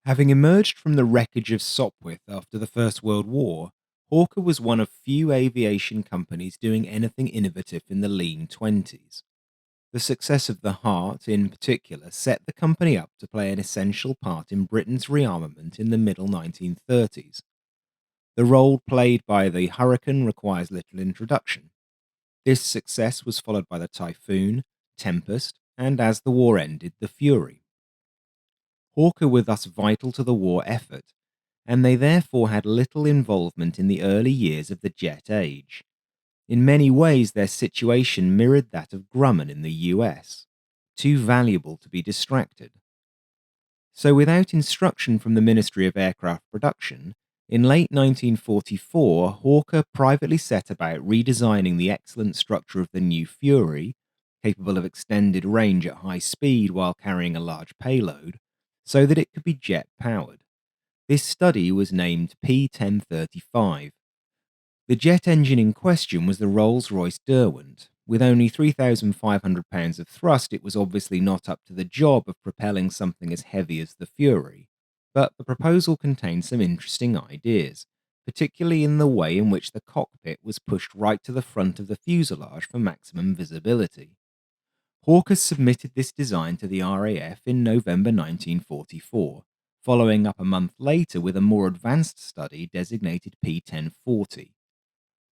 Having emerged from the wreckage of Sopwith after the First World War, Hawker was one of few aviation companies doing anything innovative in the lean 20s. The success of the Heart, in particular, set the company up to play an essential part in Britain's rearmament in the middle 1930s. The role played by the Hurricane requires little introduction. This success was followed by the Typhoon, Tempest, and as the war ended, the Fury. Hawker were thus vital to the war effort, and they therefore had little involvement in the early years of the jet age. In many ways, their situation mirrored that of Grumman in the US, too valuable to be distracted. So, without instruction from the Ministry of Aircraft Production, in late 1944, Hawker privately set about redesigning the excellent structure of the new Fury, capable of extended range at high speed while carrying a large payload, so that it could be jet powered. This study was named P1035. The jet engine in question was the Rolls-Royce Derwent. With only 3,500 pounds of thrust, it was obviously not up to the job of propelling something as heavy as the Fury. But the proposal contained some interesting ideas, particularly in the way in which the cockpit was pushed right to the front of the fuselage for maximum visibility. Hawker submitted this design to the RAF in November 1944, following up a month later with a more advanced study designated P1040.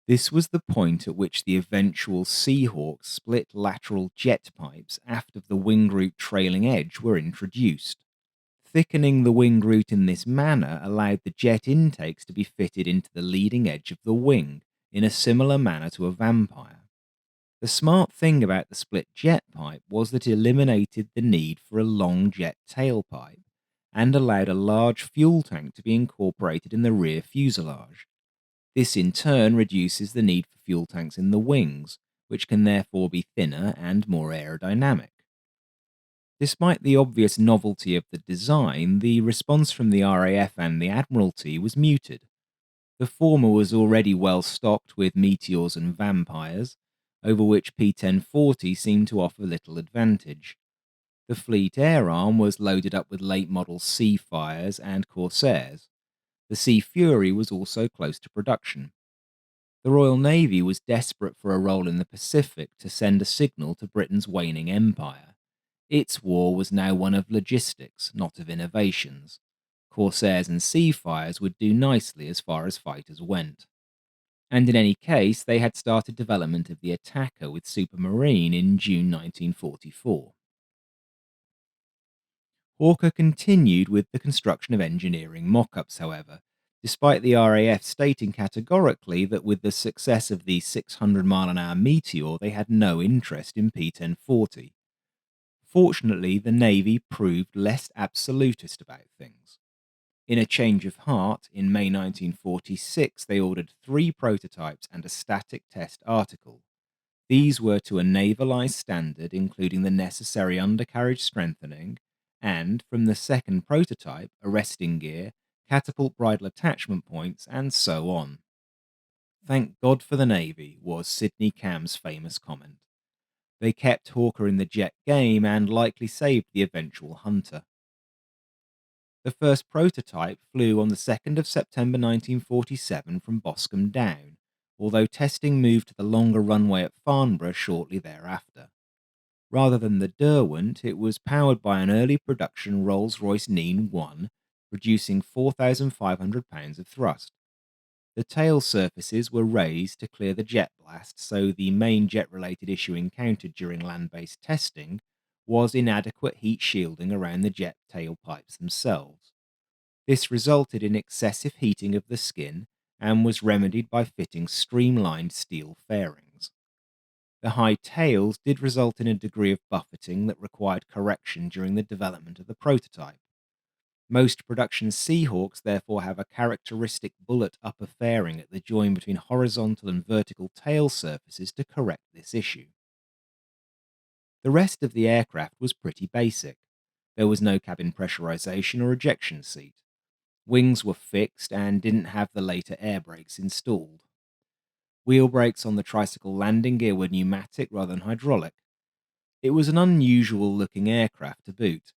This was the point at which the eventual Seahawk split lateral jet pipes aft of the wing root trailing edge were introduced. Thickening the wing root in this manner allowed the jet intakes to be fitted into the leading edge of the wing in a similar manner to a Vampire. The smart thing about the split jet pipe was that it eliminated the need for a long jet tailpipe and allowed a large fuel tank to be incorporated in the rear fuselage. This in turn reduces the need for fuel tanks in the wings, which can therefore be thinner and more aerodynamic. Despite the obvious novelty of the design, the response from the RAF and the Admiralty was muted. The former was already well stocked with Meteors and Vampires, over which P1040 seemed to offer little advantage. The Fleet Air Arm was loaded up with late model Seafires and Corsairs. The Sea Fury was also close to production. The Royal Navy was desperate for a role in the Pacific to send a signal to Britain's waning empire. Its war was now one of logistics, not of innovations. Corsairs and Seafires would do nicely as far as fighters went. And in any case, they had started development of the Attacker with Supermarine in June 1944. Hawker continued with the construction of engineering mock-ups, however, despite the RAF stating categorically that with the success of the 600-mile-an-hour Meteor, they had no interest in P1040. Fortunately, the Navy proved less absolutist about things. In a change of heart, in May 1946, they ordered 3 prototypes and a static test article. These were to a navalised standard, including the necessary undercarriage strengthening, and, from the second prototype, arresting gear, catapult bridle attachment points, and so on. Thank God for the Navy, was Sidney Cam's famous comment. They kept Hawker in the jet game and likely saved the eventual Hunter. The first prototype flew on the 2nd of September 1947 from Boscombe Down, although testing moved to the longer runway at Farnborough shortly thereafter. Rather than the Derwent, it was powered by an early production Rolls-Royce Nene 1, producing 4,500 pounds of thrust. The tail surfaces were raised to clear the jet blast, so the main jet-related issue encountered during land-based testing was inadequate heat shielding around the jet tailpipes themselves. This resulted in excessive heating of the skin and was remedied by fitting streamlined steel fairings. The high tails did result in a degree of buffeting that required correction during the development of the prototype. Most production Seahawks therefore have a characteristic bullet upper fairing at the join between horizontal and vertical tail surfaces to correct this issue. The rest of the aircraft was pretty basic. There was no cabin pressurization or ejection seat. Wings were fixed and didn't have the later air brakes installed. Wheel brakes on the tricycle landing gear were pneumatic rather than hydraulic. It was an unusual looking aircraft to boot.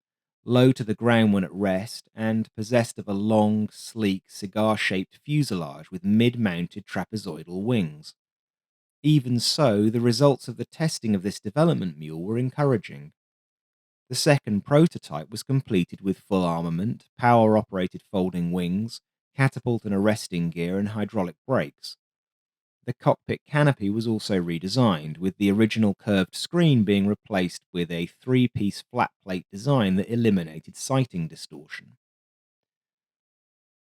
low to the ground when at rest, and possessed of a long, sleek, cigar-shaped fuselage with mid-mounted trapezoidal wings. Even so, the results of the testing of this development mule were encouraging. The second prototype was completed with full armament, power-operated folding wings, catapult and arresting gear, and hydraulic brakes. The cockpit canopy was also redesigned, with the original curved screen being replaced with a three-piece flat plate design that eliminated sighting distortion.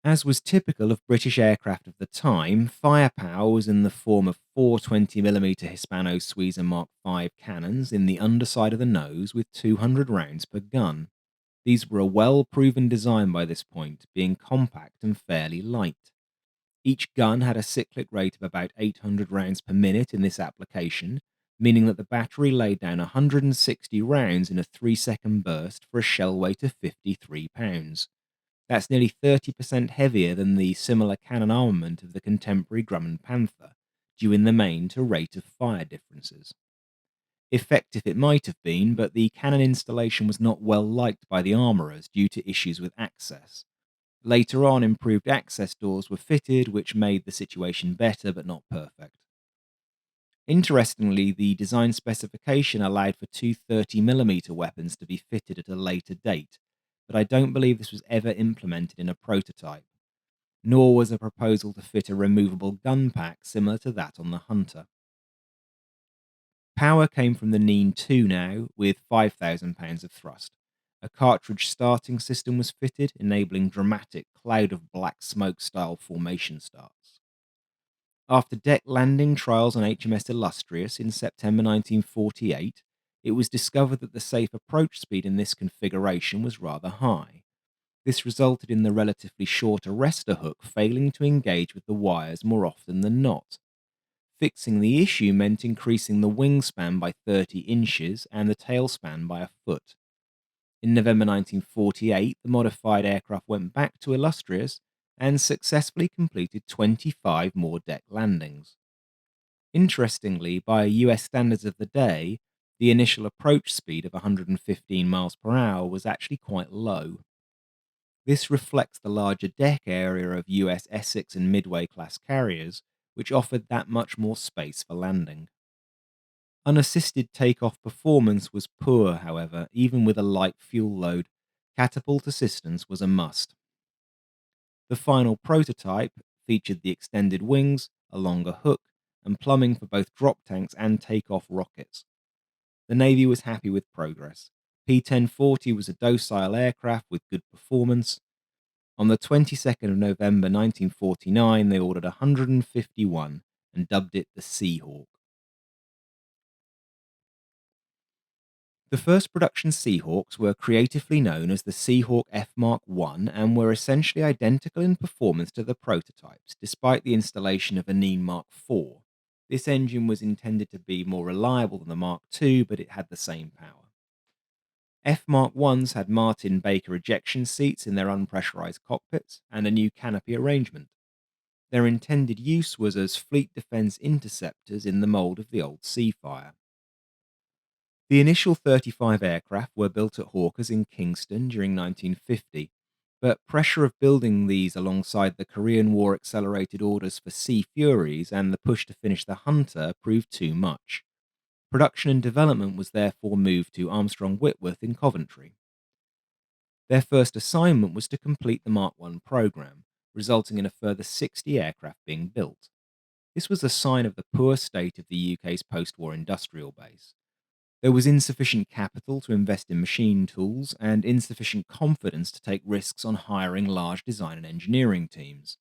As was typical of British aircraft of the time, firepower was in the form of four 20mm Hispano-Suiza Mark V cannons in the underside of the nose with 200 rounds per gun. These were a well-proven design by this point, being compact and fairly light. Each gun had a cyclic rate of about 800 rounds per minute in this application, meaning that the battery laid down 160 rounds in a 3-second burst for a shell weight of 53 pounds. That's nearly 30% heavier than the similar cannon armament of the contemporary Grumman Panther, due in the main to rate of fire differences. Effective it might have been, but the cannon installation was not well liked by the armourers due to issues with access. Later on, improved access doors were fitted, which made the situation better but not perfect. Interestingly, the design specification allowed for two 30mm weapons to be fitted at a later date, but I don't believe this was ever implemented in a prototype, nor was a proposal to fit a removable gun pack similar to that on the Hunter. Power came from the Neen 2 now, with 5,000 pounds of thrust. A cartridge starting system was fitted, enabling dramatic cloud of black smoke style formation starts. After deck landing trials on HMS Illustrious in September 1948, it was discovered that the safe approach speed in this configuration was rather high. This resulted in the relatively short arrestor hook failing to engage with the wires more often than not. Fixing the issue meant increasing the wingspan by 30 inches and the tailspan by a foot. In November 1948, the modified aircraft went back to Illustrious and successfully completed 25 more deck landings. Interestingly, by US standards of the day, the initial approach speed of 115 miles per hour was actually quite low. This reflects the larger deck area of US Essex and Midway class carriers, which offered that much more space for landing. Unassisted takeoff performance was poor, however, even with a light fuel load. Catapult assistance was a must. The final prototype featured the extended wings, a longer hook, and plumbing for both drop tanks and takeoff rockets. The Navy was happy with progress. P-1040 was a docile aircraft with good performance. On the 22nd of November 1949, they ordered 151 and dubbed it the Seahawk. The first production Seahawks were creatively known as the Seahawk F Mark I and were essentially identical in performance to the prototypes, despite the installation of a Neen Mark IV. This engine was intended to be more reliable than the Mark II, but it had the same power. F Mark Is had Martin Baker ejection seats in their unpressurized cockpits and a new canopy arrangement. Their intended use was as fleet defense interceptors in the mold of the old Seafire. The initial 35 aircraft were built at Hawkers in Kingston during 1950, but pressure of building these alongside the Korean War accelerated orders for Sea Furies and the push to finish the Hunter proved too much. Production and development was therefore moved to Armstrong Whitworth in Coventry. Their first assignment was to complete the Mark I program, resulting in a further 60 aircraft being built. This was a sign of the poor state of the UK's post-war industrial base. There was insufficient capital to invest in machine tools and insufficient confidence to take risks on hiring large design and engineering teams.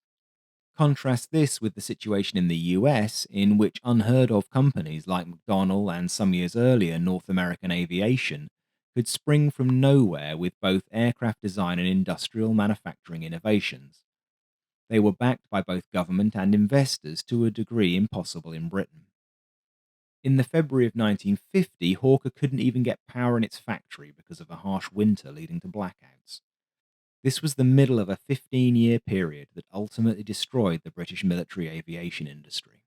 Contrast this with the situation in the US, in which unheard of companies like McDonnell and some years earlier North American Aviation could spring from nowhere with both aircraft design and industrial manufacturing innovations. They were backed by both government and investors to a degree impossible in Britain. In the February of 1950, Hawker couldn't even get power in its factory because of a harsh winter leading to blackouts. This was the middle of a 15-year period that ultimately destroyed the British military aviation industry.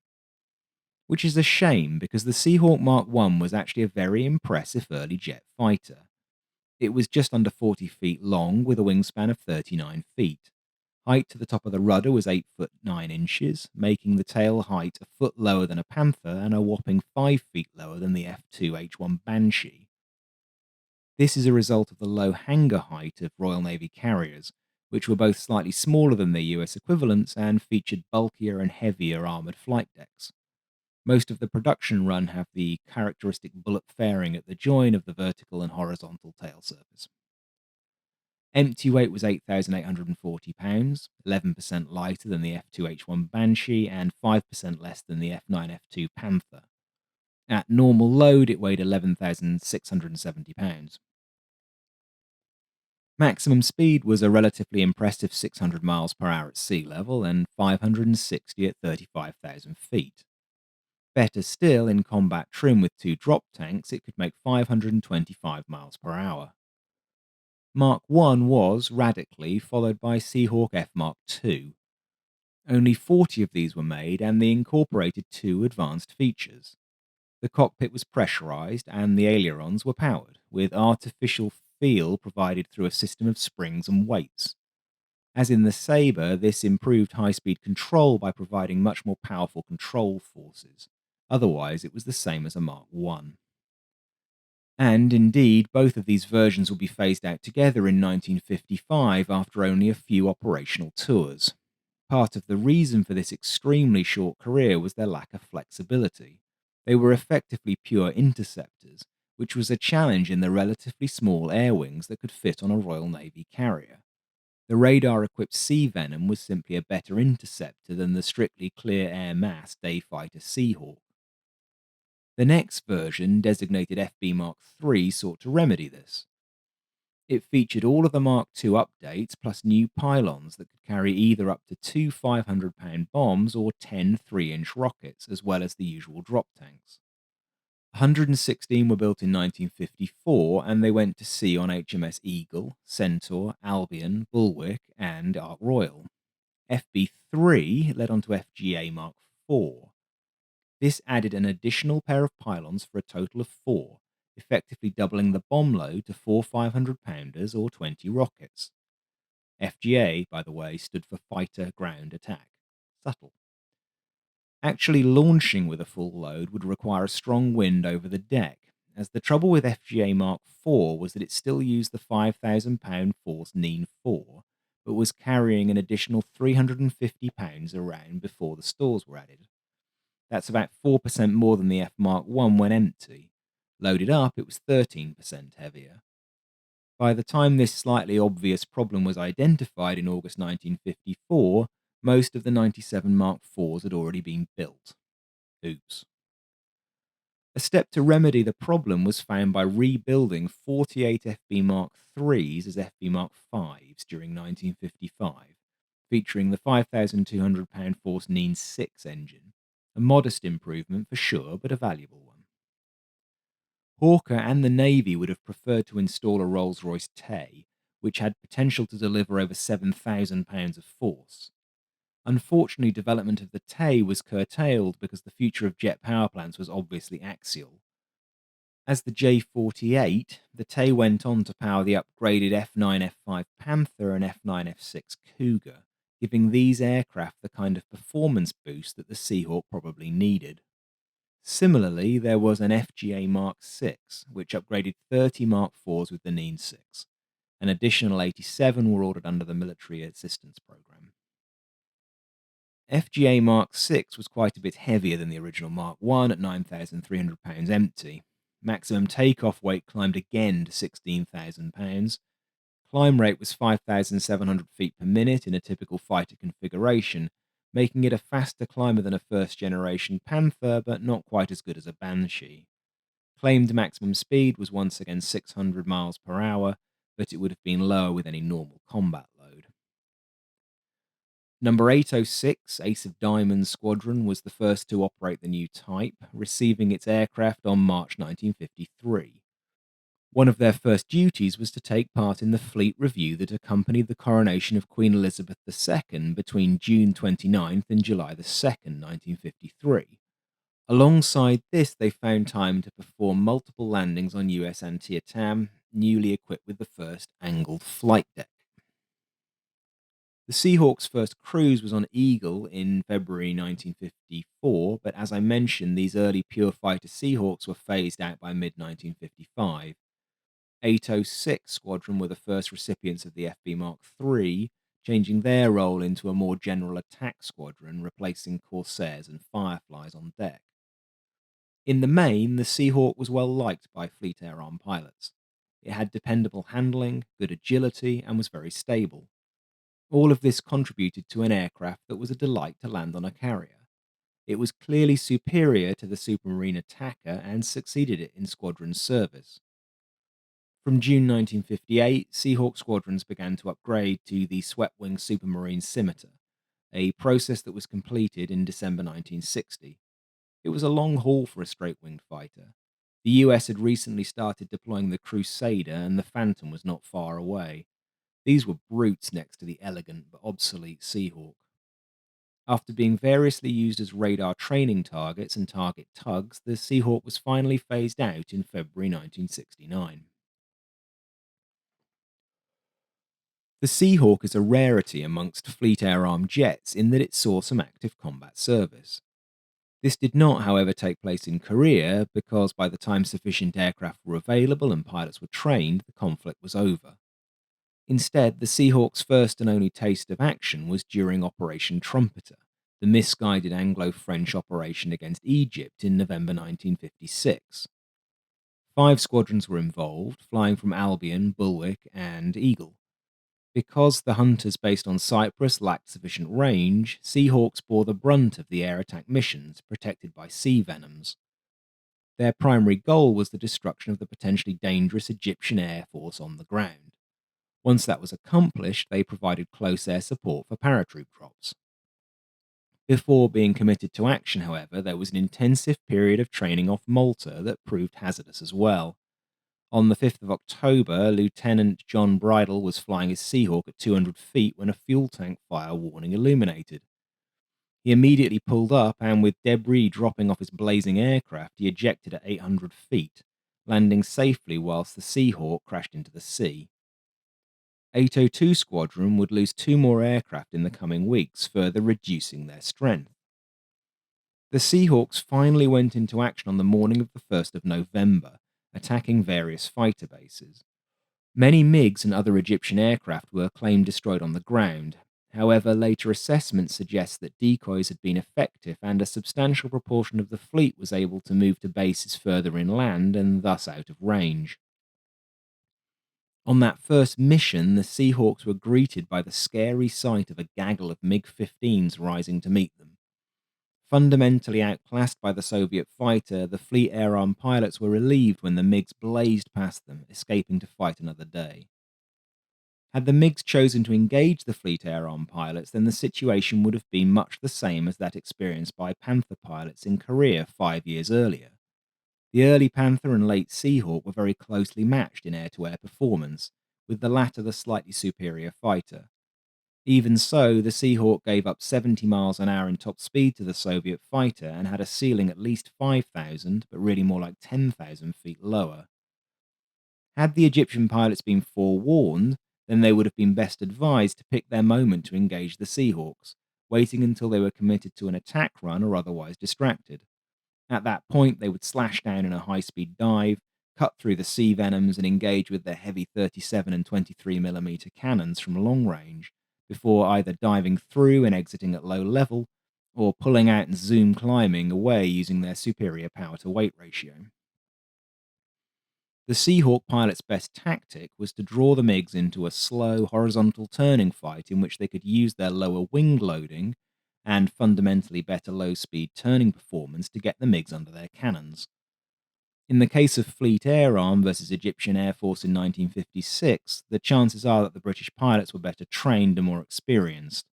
Which is a shame because the Seahawk Mark I was actually a very impressive early jet fighter. It was just under 40 feet long with a wingspan of 39 feet. Height to the top of the rudder was 8 foot 9 inches, making the tail height a foot lower than a Panther and a whopping 5 feet lower than the F2H1 Banshee. This is a result of the low hangar height of Royal Navy carriers, which were both slightly smaller than their US equivalents and featured bulkier and heavier armoured flight decks. Most of the production run have the characteristic bullet fairing at the join of the vertical and horizontal tail surface. Empty weight was 8,840 pounds, 11% lighter than the F2H1 Banshee and 5% less than the F9F2 Panther. At normal load, it weighed 11,670 pounds. Maximum speed was a relatively impressive 600 miles per hour at sea level and 560 at 35,000 feet. Better still, in combat trim with 2 drop tanks, it could make 525 miles per hour. Mark I was, radically, followed by Seahawk F Mark II. Only 40 of these were made, and they incorporated 2 advanced features. The cockpit was pressurized, and the ailerons were powered, with artificial feel provided through a system of springs and weights. As in the Sabre, this improved high-speed control by providing much more powerful control forces. Otherwise, it was the same as a Mark I. And indeed, both of these versions will be phased out together in 1955 after only a few operational tours. Part of the reason for this extremely short career was their lack of flexibility. They were effectively pure interceptors, which was a challenge in the relatively small air wings that could fit on a Royal Navy carrier. The radar-equipped Sea Venom was simply a better interceptor than the strictly clear-air mass Dayfighter Seahawk. The next version, designated FB Mark III, sought to remedy this. It featured all of the Mark II updates plus new pylons that could carry either up to 2 500-pound bombs or 10 3-inch rockets, as well as the usual drop tanks. 116 were built in 1954, and they went to sea on HMS Eagle, Centaur, Albion, Bulwark, and Ark Royal. FB3 led on to FGA Mark IV. This added an additional pair of pylons for a total of 4, effectively doubling the bomb load to 4 500-pounders or 20 rockets. FGA, by the way, stood for Fighter Ground Attack. Subtle. Actually launching with a full load would require a strong wind over the deck, as the trouble with FGA Mark IV was that it still used the 5,000-pound force Neen 4, but was carrying an additional 350 pounds around before the stores were added. That's about 4% more than the F Mark I when empty. Loaded up, it was 13% heavier. By the time this slightly obvious problem was identified in August 1954, most of the 97 Mark IVs had already been built. Oops. A step to remedy the problem was found by rebuilding 48 FB Mark IIIs as FB Mark Vs during 1955, featuring the 5,200-pound Force Neen 6 engine. A modest improvement for sure, but a valuable one. Hawker and the Navy would have preferred to install a Rolls-Royce Tay, which had potential to deliver over 7,000 pounds of force. Unfortunately, development of the Tay was curtailed because the future of jet power plants was obviously axial. As the J-48, the Tay went on to power the upgraded F9F5 Panther and F9F6 Cougar, giving these aircraft the kind of performance boost that the Seahawk probably needed. Similarly, there was an FGA Mark VI, which upgraded 30 Mark IVs with the Neen 6. An additional 87 were ordered under the Military Assistance Program. FGA Mark VI was quite a bit heavier than the original Mark I at 9,300 pounds empty. Maximum takeoff weight climbed again to 16,000 pounds. Climb rate was 5,700 feet per minute in a typical fighter configuration, making it a faster climber than a first-generation Panther, but not quite as good as a Banshee. Claimed maximum speed was once again 600 miles per hour, but it would have been lower with any normal combat load. Number 806, Ace of Diamonds Squadron, was the first to operate the new type, receiving its aircraft on March 1953. One of their first duties was to take part in the fleet review that accompanied the coronation of Queen Elizabeth II between June 29th and July 2nd, 1953. Alongside this, they found time to perform multiple landings on US Antietam, newly equipped with the first angled flight deck. The Seahawk's first cruise was on Eagle in February 1954, but as I mentioned, these early pure fighter Seahawks were phased out by mid 1955. 806 Squadron were the first recipients of the FB Mark III, changing their role into a more general attack squadron, replacing Corsairs and Fireflies on deck. In the main, the Seahawk was well liked by Fleet Air Arm pilots. It had dependable handling, good agility, and was very stable. All of this contributed to an aircraft that was a delight to land on a carrier. It was clearly superior to the Supermarine Attacker and succeeded it in squadron service. From June 1958, Seahawk squadrons began to upgrade to the swept-wing Supermarine Scimitar, a process that was completed in December 1960. It was a long haul for a straight-winged fighter. The US had recently started deploying the Crusader, and the Phantom was not far away. These were brutes next to the elegant but obsolete Seahawk. After being variously used as radar training targets and target tugs, the Seahawk was finally phased out in February 1969. The Seahawk is a rarity amongst Fleet Air Arm jets in that it saw some active combat service. This did not, however, take place in Korea because by the time sufficient aircraft were available and pilots were trained, the conflict was over. Instead, the Seahawk's first and only taste of action was during Operation Trumpeter, the misguided Anglo-French operation against Egypt in November 1956. 5 squadrons were involved, flying from Albion, Bulwark, and Eagle. Because the hunters based on Cyprus lacked sufficient range, Seahawks bore the brunt of the air attack missions, protected by sea venoms. Their primary goal was the destruction of the potentially dangerous Egyptian air force on the ground. Once that was accomplished, they provided close air support for paratroop drops. Before being committed to action, however, there was an intensive period of training off Malta that proved hazardous as well. On the 5th of October, Lieutenant John Bridle was flying his Seahawk at 200 feet when a fuel tank fire warning illuminated. He immediately pulled up, and with debris dropping off his blazing aircraft, he ejected at 800 feet, landing safely whilst the Seahawk crashed into the sea. 802 Squadron would lose 2 more aircraft in the coming weeks, further reducing their strength. The Seahawks finally went into action on the morning of the 1st of November, attacking various fighter bases. Many MiGs and other Egyptian aircraft were claimed destroyed on the ground. However, later assessments suggest that decoys had been effective and a substantial proportion of the fleet was able to move to bases further inland and thus out of range. On that first mission, the Seahawks were greeted by the scary sight of a gaggle of MiG-15s rising to meet them. Fundamentally outclassed by the Soviet fighter, the Fleet Air Arm pilots were relieved when the MiGs blazed past them, escaping to fight another day. Had the MiGs chosen to engage the Fleet Air Arm pilots, then the situation would have been much the same as that experienced by Panther pilots in Korea 5 years earlier. The early Panther and late Seahawk were very closely matched in air-to-air performance, with the latter the slightly superior fighter. Even so, the Seahawk gave up 70 miles an hour in top speed to the Soviet fighter and had a ceiling at least 5,000, but really more like 10,000 feet lower. Had the Egyptian pilots been forewarned, then they would have been best advised to pick their moment to engage the Seahawks, waiting until they were committed to an attack run or otherwise distracted. At that point, they would slash down in a high-speed dive, cut through the sea venoms, and engage with their heavy 37 and 23mm cannons from long range, before either diving through and exiting at low level, or pulling out and zoom climbing away using their superior power-to-weight ratio. The Seahawk pilot's best tactic was to draw the MiGs into a slow, horizontal turning fight in which they could use their lower wing loading and fundamentally better low-speed turning performance to get the MiGs under their cannons. In the case of Fleet Air Arm versus Egyptian Air Force in 1956, the chances are that the British pilots were better trained and more experienced.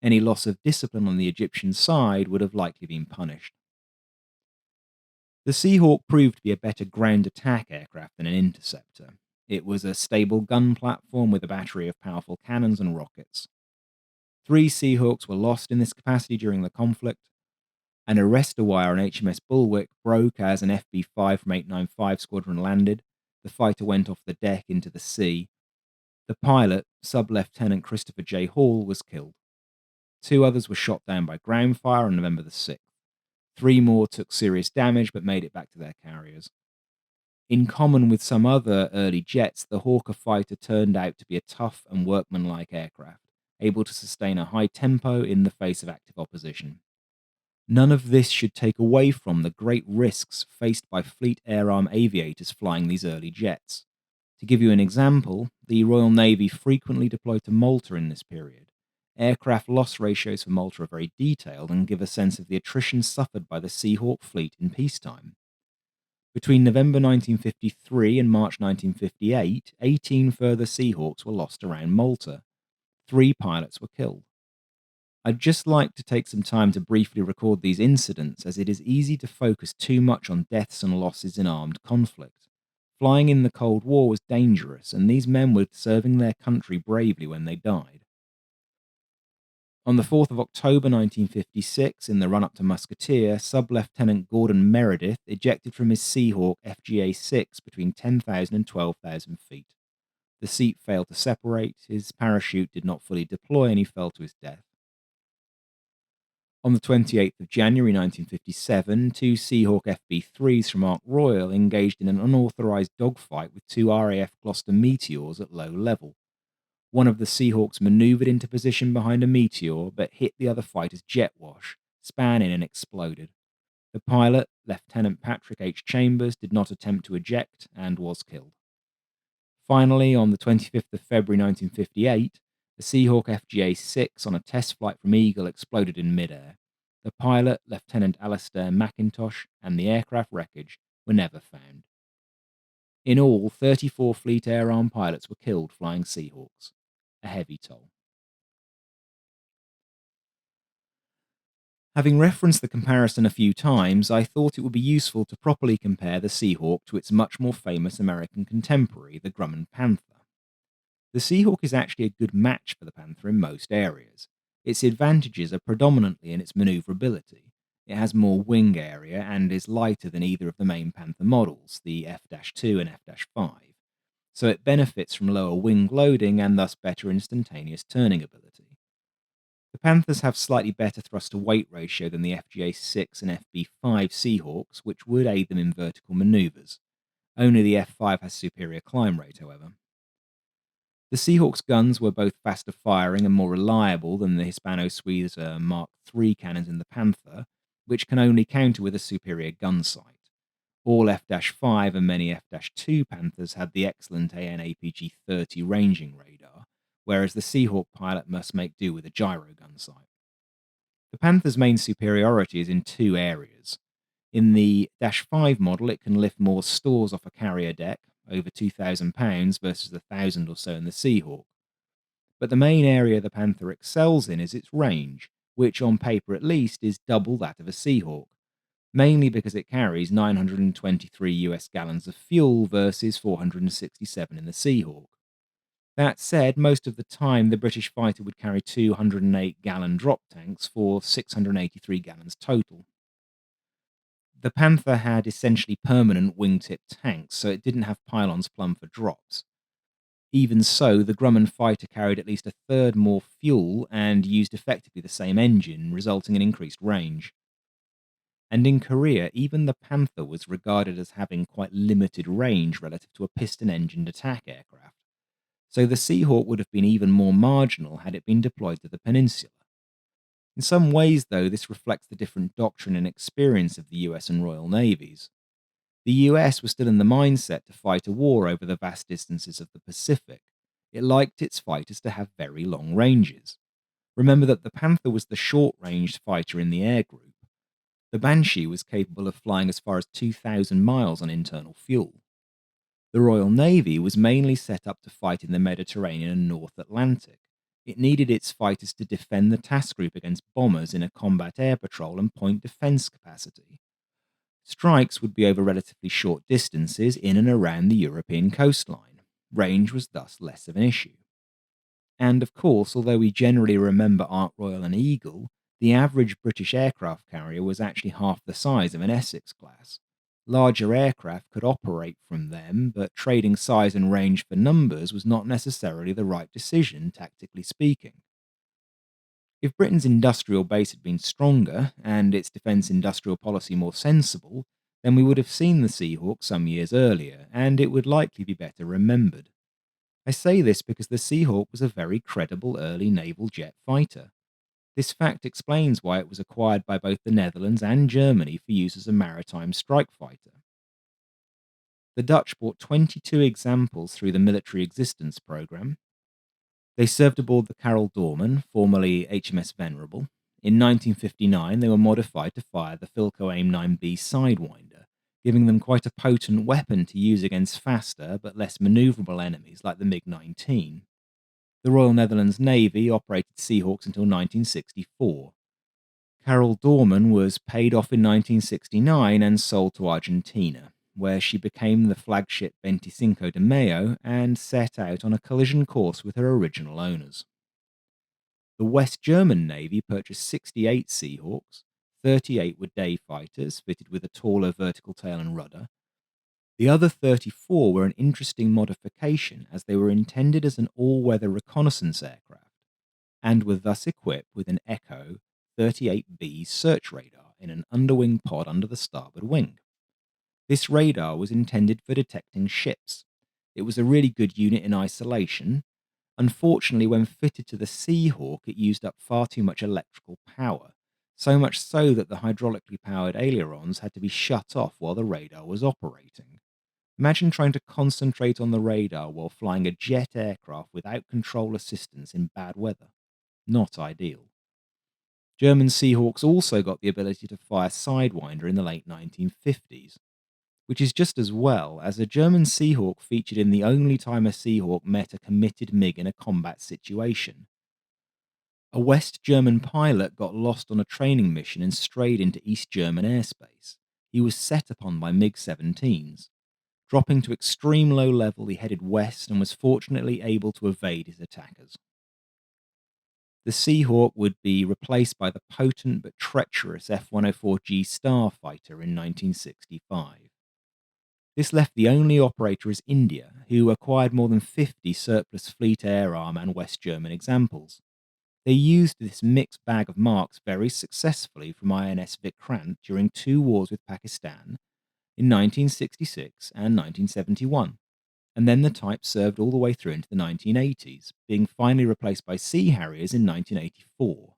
Any loss of discipline on the Egyptian side would have likely been punished. The Seahawk proved to be a better ground attack aircraft than an interceptor. It was a stable gun platform with a battery of powerful cannons and rockets. 3 Seahawks were lost in this capacity during the conflict. An arrestor wire on HMS Bulwark broke as an FB-5 from 895 Squadron landed, The fighter went off the deck into the sea. The pilot, Sub-Lieutenant Christopher J. Hall, was killed. 2 others were shot down by ground fire on November the 6th. 3 more took serious damage but made it back to their carriers. In common with some other early jets, the Hawker fighter turned out to be a tough and workmanlike aircraft, able to sustain a high tempo in the face of active opposition. None of this should take away from the great risks faced by Fleet Air Arm aviators flying these early jets. To give you an example, the Royal Navy frequently deployed to Malta in this period. Aircraft loss ratios for Malta are very detailed and give a sense of the attrition suffered by the Seahawk fleet in peacetime. Between November 1953 and March 1958, 18 further Seahawks were lost around Malta. 3 pilots were killed. I'd just like to take some time to briefly record these incidents, as it is easy to focus too much on deaths and losses in armed conflict. Flying in the Cold War was dangerous, and these men were serving their country bravely when they died. On the 4th of October 1956, in the run-up to Musketeer, Sub-Lieutenant Gordon Meredith ejected from his Seahawk FGA-6 between 10,000 and 12,000 feet. The seat failed to separate, his parachute did not fully deploy, and he fell to his death. On the 28th of January 1957, 2 Seahawk FB-3s from Ark Royal engaged in an unauthorized dogfight with 2 RAF Gloucester Meteors at low level. One of the Seahawks maneuvered into position behind a Meteor, but hit the other fighter's jet wash, span in and exploded. The pilot, Lieutenant Patrick H. Chambers, did not attempt to eject and was killed. Finally, on the 25th of February 1958, the Seahawk FGA-6 on a test flight from Eagle exploded in midair. The pilot, Lieutenant Alastair McIntosh, and the aircraft wreckage were never found. In all, 34 Fleet Air Arm pilots were killed flying Seahawks, a heavy toll. Having referenced the comparison a few times, I thought it would be useful to properly compare the Seahawk to its much more famous American contemporary, the Grumman Panther. The Seahawk is actually a good match for the Panther in most areas. Its advantages are predominantly in its maneuverability. It has more wing area and is lighter than either of the main Panther models, the F-2 and F-5, so it benefits from lower wing loading and thus better instantaneous turning ability. The Panthers have slightly better thrust-to-weight ratio than the FGA-6 and FB-5 Seahawks, which would aid them in vertical maneuvers. Only the F-5 has superior climb rate, however. The Seahawks' guns were both faster firing and more reliable than the Hispano-Suez Mark III cannons in the Panther, which can only counter with a superior gun sight. All F-5 and many F-2 Panthers had the excellent AN/APG-30 ranging radar, whereas the Seahawk pilot must make do with a gyro gun sight. The Panther's main superiority is in 2 areas. In the -5 model, it can lift more stores off a carrier deck, over 2,000 pounds versus the 1,000 or so in the Seahawk. But the main area the Panther excels in is its range, which on paper at least is double that of a Seahawk, mainly because it carries 923 US gallons of fuel versus 467 in the Seahawk. That said, most of the time the British fighter would carry 208-gallon drop tanks for 683 gallons total. The Panther had essentially permanent wingtip tanks, so it didn't have pylons plumbed for drops. Even so, the Grumman fighter carried at least a third more fuel and used effectively the same engine, resulting in increased range. And in Korea, even the Panther was regarded as having quite limited range relative to a piston-engined attack aircraft. So the Seahawk would have been even more marginal had it been deployed to the peninsula. In some ways, though, this reflects the different doctrine and experience of the US and Royal Navies. The US was still in the mindset to fight a war over the vast distances of the Pacific. It liked its fighters to have very long ranges. Remember that the Panther was the short-ranged fighter in the air group. The Banshee was capable of flying as far as 2,000 miles on internal fuel. The Royal Navy was mainly set up to fight in the Mediterranean and North Atlantic. It needed its fighters to defend the task group against bombers in a combat air patrol and point defense capacity. Strikes would be over relatively short distances in and around the European coastline. Range was thus less of an issue. And of course, although we generally remember Ark Royal and Eagle, the average British aircraft carrier was actually half the size of an Essex class. Larger aircraft could operate from them, but trading size and range for numbers was not necessarily the right decision, tactically speaking. If Britain's industrial base had been stronger and its defence industrial policy more sensible, then we would have seen the Seahawk some years earlier, and it would likely be better remembered. I say this because the Seahawk was a very credible early naval jet fighter. This fact explains why it was acquired by both the Netherlands and Germany for use as a maritime strike fighter. The Dutch bought 22 examples through the Military Existence Programme. They served aboard the Carol Dorman, formerly HMS Venerable. In 1959, they were modified to fire the Philco AIM 9B Sidewinder, giving them quite a potent weapon to use against faster but less manoeuvrable enemies like the MiG 19. The Royal Netherlands Navy operated Seahawks until 1964. Carol Dorman was paid off in 1969 and sold to Argentina, where she became the flagship 25 de Mayo and set out on a collision course with her original owners. The West German Navy purchased 68 Seahawks, 38 were day fighters fitted with a taller vertical tail and rudder. The other 34 were an interesting modification as they were intended as an all-weather reconnaissance aircraft and were thus equipped with an Echo 38B search radar in an underwing pod under the starboard wing. This radar was intended for detecting ships. It was a really good unit in isolation. Unfortunately, when fitted to the Seahawk, it used up far too much electrical power, so much so that the hydraulically powered ailerons had to be shut off while the radar was operating. Imagine trying to concentrate on the radar while flying a jet aircraft without control assistance in bad weather. Not ideal. German Seahawks also got the ability to fire Sidewinder in the late 1950s, which is just as well, as a German Seahawk featured in the only time a Seahawk met a committed MiG in a combat situation. A West German pilot got lost on a training mission and strayed into East German airspace. He was set upon by MiG-17s. Dropping to extreme low level, he headed west and was fortunately able to evade his attackers. The Seahawk would be replaced by the potent but treacherous F-104G Starfighter in 1965. This left the only operator as India, who acquired more than 50 surplus Fleet Air Arm and West German examples. They used this mixed bag of marks very successfully from INS Vikrant during two wars with Pakistan in 1966 and 1971, and then the type served all the way through into the 1980s, being finally replaced by Sea Harriers in 1984.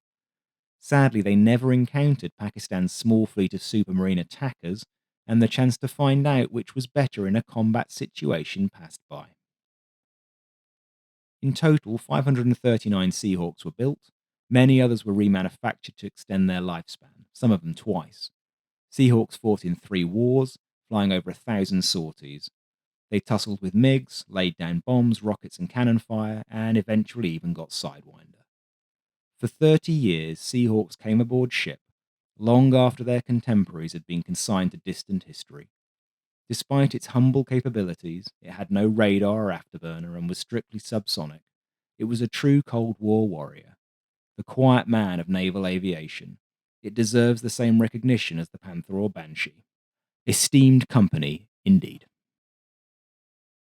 Sadly, they never encountered Pakistan's small fleet of supermarine attackers, and the chance to find out which was better in a combat situation passed by. In total, 539 Seahawks were built. Many others were remanufactured to extend their lifespan, some of them twice. Seahawks fought in 3 wars, flying over 1,000 sorties. They tussled with MiGs, laid down bombs, rockets, and cannon fire, and eventually even got Sidewinder. For 30 years, Seahawks came aboard ship, long after their contemporaries had been consigned to distant history. Despite its humble capabilities, it had no radar or afterburner and was strictly subsonic. It was a true Cold War warrior, the quiet man of naval aviation. It deserves the same recognition as the Panther or Banshee. Esteemed company, indeed.